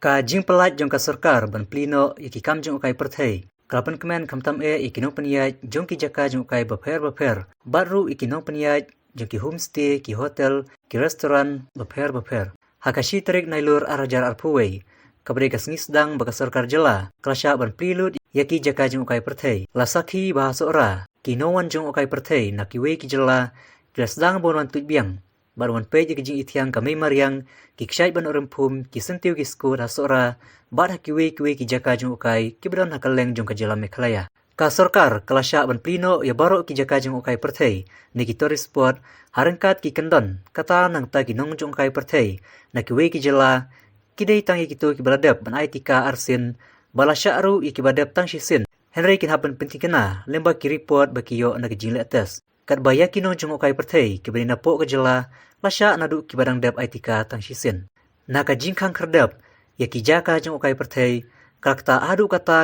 Ka jing pelat jong ka sarkar ban plino iki kam jong ukai perthei. Kalapan kemen kam tam iki nong peniat jong ki jaka jong ukai baper. Baru iki nong peniat jong ki homestay, ki hotel, ki restoran baper. Hakashi tarik nailur arajar arpuwei. Kabri kasngi sedang baka sarkar jela. Kelasya ban plilut yaki jaka jong ukai perthei. Lasaki bahasa ora. Ki nowan jong ukai perthei na kiwei ki jela. Kila sedang bonwan tuit biang. Baruan pe je kijing itiang kami mariang ki ksyait ban orempum ki sentiu ki skur hasora bad hakiwe ki jaka jong ukai ki bedan hakaleng jong kajala mekalaya ka sarkar kelasya ban plino ya baro ki jaka jong ukai perthei ni ki tourist spot harangkat ki kendon kata nang ta ki nong jong ukai perthei na kiwe ki jela ki dei tang ki tu ki baladap ban aitika arsin balasya aru ki badap tang shisin Henry kin hapen penting kena lemba ki report baki yo na ki jingle atas kat baya ki nong jong ukai perthei ki bani napo ke jela lasya nadu ki badang dap aitika tang shisin na ka jingkang kerdap ya ki jaka jong ukai perthei kakta adu kata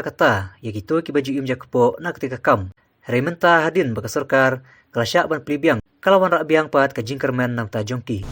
ya ki tu ki baju im jakpo na ketika kam rementa hadin baka sarkar kelasya ban plibiang kalawan rak biang pat ka jingkermen nang ta jongki